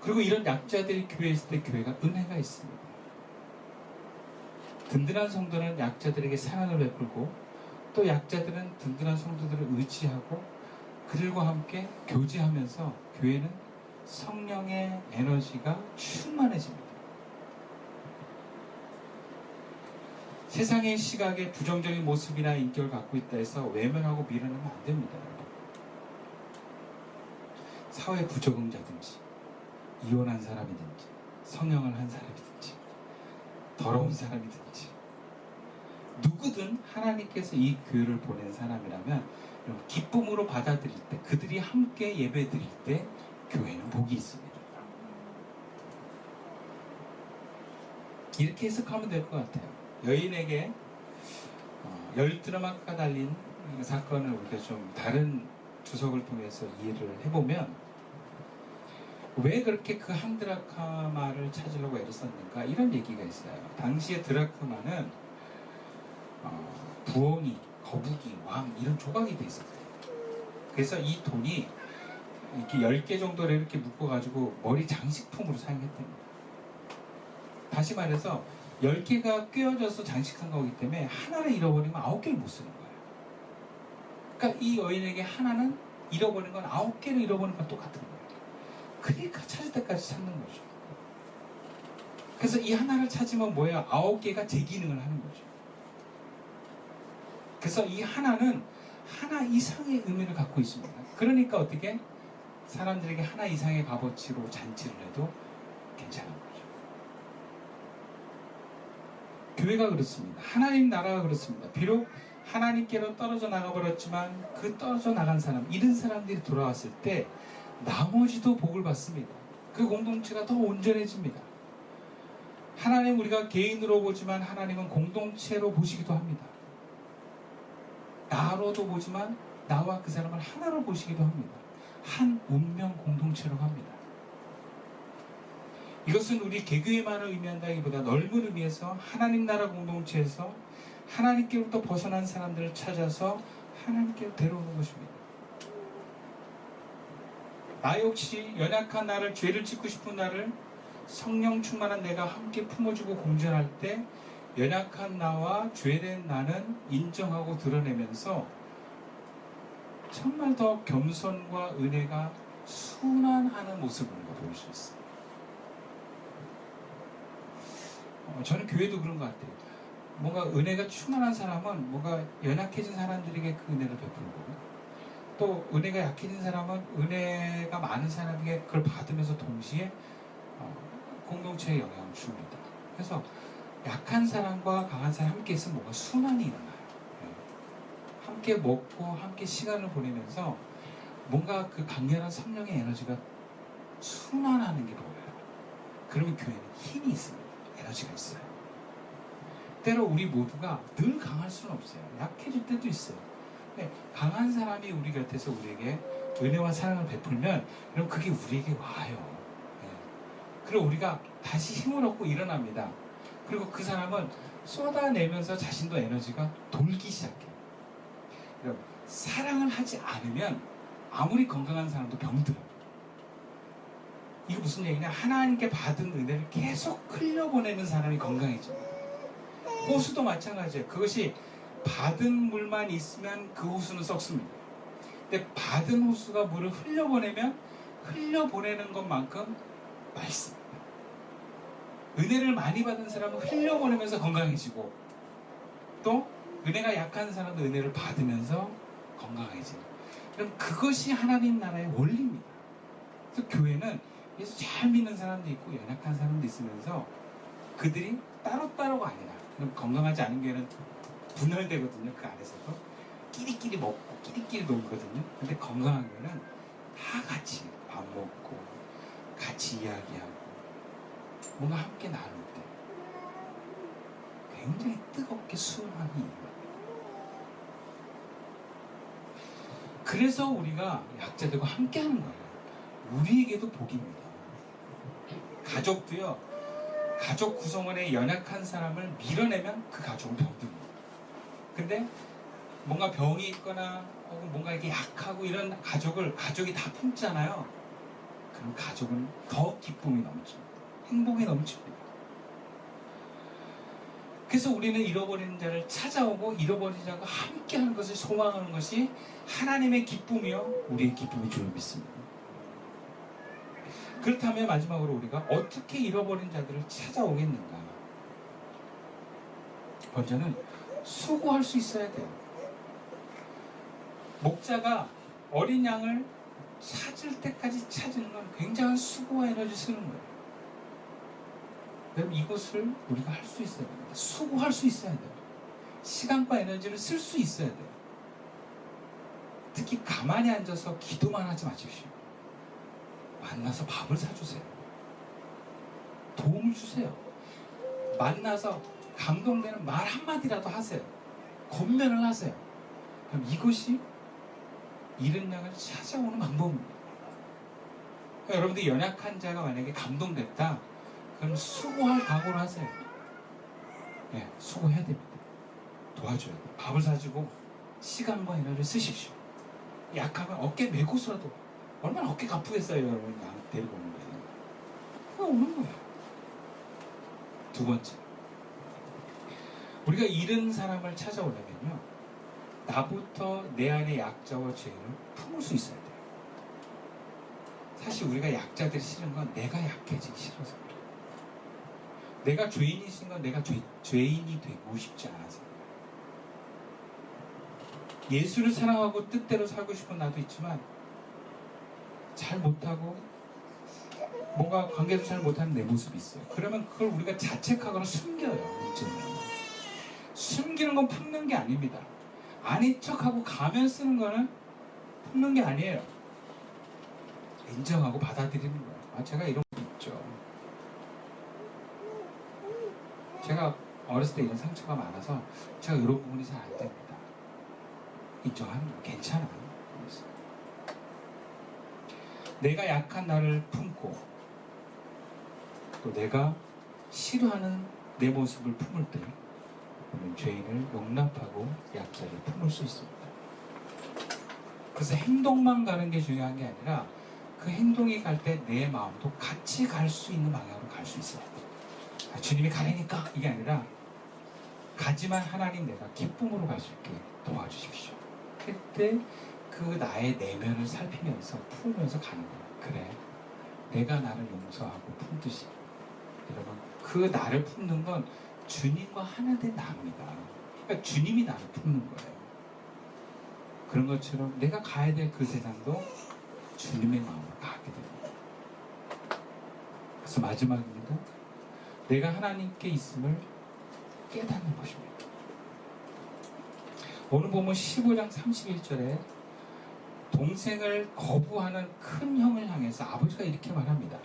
그리고 이런 약자들이 교회에 있을 때 교회가 은혜가 있습니다. 든든한 성도는 약자들에게 사랑을 베풀고 또 약자들은 든든한 성도들을 의지하고 그들과 함께 교제하면서 교회는 성령의 에너지가 충만해집니다. 세상의 시각에 부정적인 모습이나 인격을 갖고 있다 해서 외면하고 밀어내면 안 됩니다. 사회 부적응자든지 이혼한 사람이든지 성형을 한 사람이든지 더러운 사람이든지 누구든 하나님께서 이 교회를 보낸 사람이라면 기쁨으로 받아들일 때 그들이 함께 예배 드릴 때 교회는 복이 있습니다. 이렇게 해석하면 될 것 같아요. 여인에게 열드라마가 달린 사건을 우리가 좀 다른 주석을 통해서 이해를 해보면 왜 그렇게 그 한 드라크마를 찾으려고 애를 썼는가 이런 얘기가 있어요. 당시에 드라크마는 부엉이, 거북이, 왕 이런 조각이 돼 있었대요. 그래서 이 돈이 이렇게 10개 정도를 이렇게 묶어가지고 머리 장식품으로 사용했답니다. 다시 말해서 10개가 꿰어져서 장식한 거기 때문에 하나를 잃어버리면 9개를 못 쓰는 거예요. 그러니까 이 여인에게 하나는 잃어버린 건 9개를 잃어버린 건 똑같은 거예요. 그러니까 찾을 때까지 찾는 거죠. 그래서 이 하나를 찾으면 뭐예요? 9개가 제 기능을 하는 거죠. 그래서 이 하나는 하나 이상의 의미를 갖고 있습니다. 그러니까 어떻게 사람들에게 하나 이상의 값어치로 잔치를 해도 괜찮은 거죠. 교회가 그렇습니다. 하나님 나라가 그렇습니다. 비록 하나님께로 떨어져 나가버렸지만 그 떨어져 나간 사람, 잃은 사람들이 돌아왔을 때 나머지도 복을 받습니다. 그 공동체가 더 온전해집니다. 하나님 우리가 개인으로 보지만 하나님은 공동체로 보시기도 합니다. 나로도 보지만 나와 그 사람을 하나로 보시기도 합니다. 한 운명 공동체로 합니다. 이것은 우리 개교회만을 의미한다기보다 넓은 의미에서 하나님 나라 공동체에서 하나님께로부터 벗어난 사람들을 찾아서 하나님께로 데려오는 것입니다. 나 역시 연약한 나를, 죄를 짓고 싶은 나를 성령 충만한 내가 함께 품어주고 공존할 때 연약한 나와 죄된 나는 인정하고 드러내면서 정말 더 겸손과 은혜가 순환하는 모습을 보일 수 있어요. 저는 교회도 그런 것 같아요. 뭔가 은혜가 충만한 사람은 뭔가 연약해진 사람들에게 그 은혜를 베풀고 또 은혜가 약해진 사람은 은혜가 많은 사람에게 그걸 받으면서 동시에 공동체에 영향을 줍니다. 그래서 약한 사람과 강한 사람 함께 있으면 뭔가 순환이 일어나요. 함께 먹고 함께 시간을 보내면서 뭔가 그 강렬한 성령의 에너지가 순환하는 게 보여요. 그러면 교회는 힘이 있습니다. 에너지가 있어요. 때로 우리 모두가 늘 강할 수는 없어요. 약해질 때도 있어요. 근데 강한 사람이 우리 곁에서 우리에게 은혜와 사랑을 베풀면 그럼 그게 우리에게 와요. 그리고 우리가 다시 힘을 얻고 일어납니다. 그리고 그 사람은 쏟아내면서 자신도 에너지가 돌기 시작해요. 그럼 사랑을 하지 않으면 아무리 건강한 사람도 병들어요. 이거 무슨 얘기냐? 하나님께 받은 은혜를 계속 흘려보내는 사람이 건강해집니다. 호수도 마찬가지예요. 그것이 받은 물만 있으면 그 호수는 썩습니다. 근데 받은 호수가 물을 흘려보내면 흘려보내는 것만큼 맛있습니다. 은혜를 많이 받은 사람은 흘려보내면서 건강해지고 또 은혜가 약한 사람도 은혜를 받으면서 건강해지는, 그럼 그것이 하나님 나라의 원리입니다. 그래서 교회는 예수 잘 믿는 사람도 있고 연약한 사람도 있으면서 그들이 따로따로가 아니라, 그럼 건강하지 않은 교회는 분열되거든요. 그 안에서도 끼리끼리 먹고 끼리끼리 놀거든요. 근데 건강한 교회는 다 같이 밥 먹고 같이 이야기하고 뭔가 함께 나눌 때 굉장히 뜨겁게 수원하는 이유예요. 그래서 우리가 약자들과 함께 하는 거예요. 우리에게도 복입니다. 가족도요, 가족 구성원의 연약한 사람을 밀어내면 그 가족은 병듭니다. 근데 뭔가 병이 있거나 혹은 뭔가 이렇게 약하고 이런 가족이 다 품잖아요. 그럼 그럼 가족은 더 기쁨이 넘칩니다. 행복이 넘칩니다. 그래서 우리는 잃어버리는 자를 찾아오고 잃어버린 자가 함께하는 것을 소망하는 것이 하나님의 기쁨이요 우리의 기쁨인 줄 믿습니다. 그렇다면 마지막으로 우리가 어떻게 잃어버린 자들을 찾아오겠는가? 먼저는 수고할 수 있어야 돼요. 목자가 어린 양을 찾을 때까지 찾는 건 굉장한 수고와 에너지 쓰는 거예요. 그럼 이것을 우리가 할 수 있어야 됩니다. 수고할 수 있어야 돼요. 시간과 에너지를 쓸 수 있어야 돼요. 특히 가만히 앉아서 기도만 하지 마십시오. 만나서 밥을 사주세요. 도움을 주세요. 만나서 감동되는 말 한마디라도 하세요. 권면을 하세요. 그럼 이것이 잃은 양을 찾아오는 방법입니다. 그러니까 여러분들 연약한 자가 만약에 감동됐다, 그럼 수고할 각오를 하세요. 네, 수고해야 됩니다. 도와줘야 돼요. 밥을 사주고 시간과 에너지를 쓰십시오. 약하면 어깨 메고서라도 얼마나 어깨가 아프겠어요, 여러분. 양 데리고 오는 거예요. 그거 오는 거예요. 두 번째, 우리가 잃은 사람을 찾아오려면요, 나부터 내 안의 약자와 죄를 품을 수 있어야 돼요. 사실 우리가 약자들이 싫은 건 내가 약해지기 싫어서 그래요. 내가 죄인이 싫은 건 내가 죄인이 되고 싶지 않아서 그래요. 예수를 사랑하고 뜻대로 살고 싶은 나도 있지만 잘 못하고 뭔가 관계도 잘 못하는 내 모습이 있어요. 그러면 그걸 우리가 자책하거나 숨겨요. 문제는. 숨기는 건 품는 게 아닙니다. 아닌 척하고 가면 쓰는 거는 품는 게 아니에요. 인정하고 받아들이는 거예요. 아, 제가 이런 거 있죠. 제가 어렸을 때 이런 상처가 많아서 제가 이런 부분이 잘 안 됩니다. 인정하는 거 괜찮아. 내가 약한 나를 품고 또 내가 싫어하는 내 모습을 품을 때 우리는 죄인을 용납하고 약자를 품을 수 있습니다. 그래서 행동만 가는 게 중요한 게 아니라 그 행동이 갈 때 내 마음도 같이 갈 수 있는 방향으로 갈 수 있어야 돼요. 주님이 가라니까 이게 아니라 가지만 하나님 내가 기쁨으로 갈 수 있게 도와주십시오. 그때 그 나의 내면을 살피면서 풀면서 가는 거예요. 그래, 내가 나를 용서하고 품듯이 여러분, 그 나를 품는 건 주님과 하나 된 나입니다. 그러니까 주님이 나를 품는 거예요. 그런 것처럼 내가 가야 될 그 세상도 주님의 마음으로 가게 됩니다. 그래서 마지막입니다. 내가 하나님께 있음을 깨닫는 것입니다. 오늘 보면 15장 31절에 동생을 거부하는 큰 형을 향해서 아버지가 이렇게 말합니다.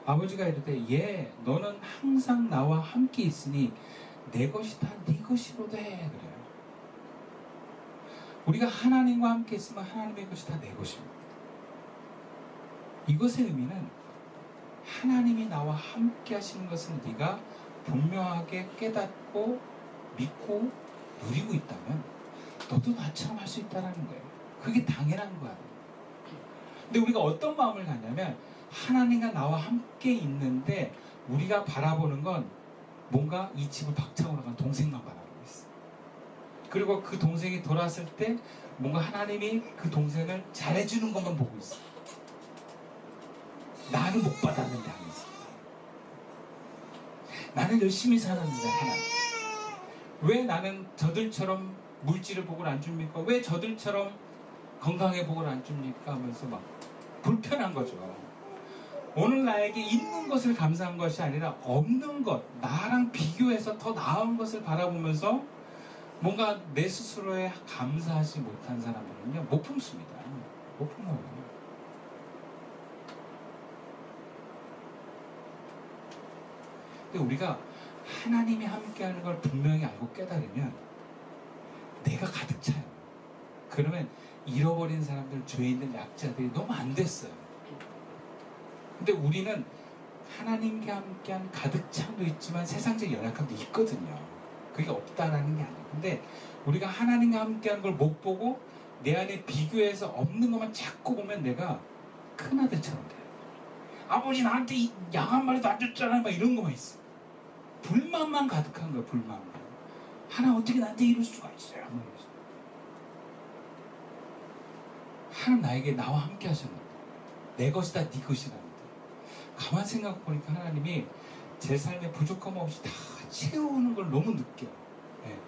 아버지가 이르되 예, 너는 항상 나와 함께 있으니 내 것이 다 네 것이로되 그래요. 우리가 하나님과 함께 있으면 하나님의 것이 다 내 것입니다. 이것의 의미는 하나님이 나와 함께 하시는 것을 네가 분명하게 깨닫고 믿고 누리고 있다면 너도 나처럼 할 수 있다는 거예요. 그게 당연한 거야. 근데 우리가 어떤 마음을 갖냐면 하나님과 나와 함께 있는데 우리가 바라보는 건 뭔가 이 집을 박차고 나간 동생만 바라보고 있어. 그리고 그 동생이 돌아왔을 때 뭔가 하나님이 그 동생을 잘해주는 것만 보고 있어. 나는 못 받았는데 하면서 나는 열심히 살았는데 하나님 왜 나는 저들처럼 물질을 복을 안 줍니까? 왜 저들처럼 건강의 복을 안 줍니까? 하면서 막 불편한 거죠. 오늘 나에게 있는 것을 감사한 것이 아니라 없는 것, 나랑 비교해서 더 나은 것을 바라보면서 뭔가 내 스스로에 감사하지 못한 사람들은요, 못 품습니다. 못 품어요. 근데 우리가 하나님이 함께하는 걸 분명히 알고 깨달으면 내가 가득 차요. 그러면 잃어버린 사람들, 죄인들, 약자들이 너무 안 됐어요. 근데 우리는 하나님과 함께한 가득 참도 있지만 세상적 연약함도 있거든요. 그게 없다라는 게 아니에요. 근데 우리가 하나님과 함께하는 걸 못 보고 내 안에 비교해서 없는 것만 자꾸 보면 내가 큰 아들처럼 돼요. 아버지 나한테 양 한 마리도 안 줬잖아. 막 이런 거만 있어. 불만만 가득한 거야. 불만만. 하나 어떻게 나한테 이럴 수가 있어요. 하나님 나에게 나와 함께 하셨는데 내 것이다 네 것이라는데 가만 생각해 보니까 하나님이 제 삶에 부족함 없이 다 채우는 걸 너무 느껴요. 네.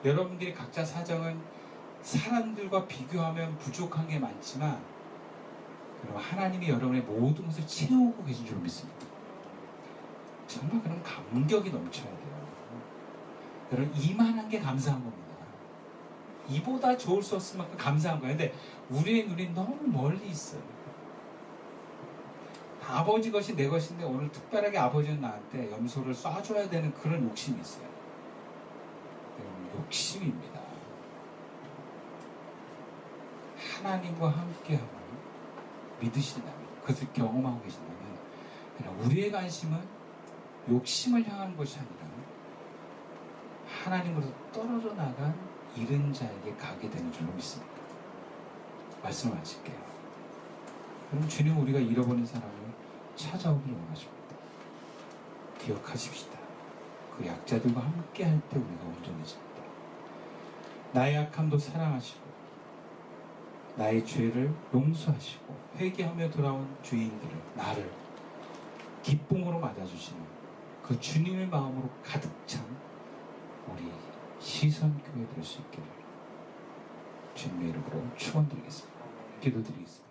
여러분들이 각자 사정은 사람들과 비교하면 부족한 게 많지만 그럼 하나님이 여러분의 모든 것을 채우고 계신 줄 믿습니다. 정말 그런 감격이 넘쳐야 돼요. 여러분 이만한 게 감사한 겁니다. 이보다 좋을 수 없을 만큼 감사한 거예요. 근데 우리의 눈이 너무 멀리 있어요. 아버지 것이 내 것인데 오늘 특별하게 아버지는 나한테 염소를 쏴줘야 되는 그런 욕심이 있어요. 욕심입니다. 하나님과 함께하고 믿으신다면, 그것을 경험하고 계신다면 우리의 관심은 욕심을 향하는 것이 아니라 하나님으로부터 떨어져 나간 잃은 자에게 가게 되는 줄로 믿습니다. 말씀을 마칠게요. 그럼 주님 우리가 잃어버린 사람을 찾아오길 원하십니다. 기억하십시다. 그 약자들과 함께 할 때 우리가 온전해집니다. 나의 약함도 사랑하시고 나의 죄를 용서하시고 회개하며 돌아온 죄인들을 나를 기쁨으로 맞아주시는 그 주님의 마음으로 가득 찬 우리 시선교회 될 수 있기를 주님의 이름으로 축원드리겠습니다. 기도드리겠습니다.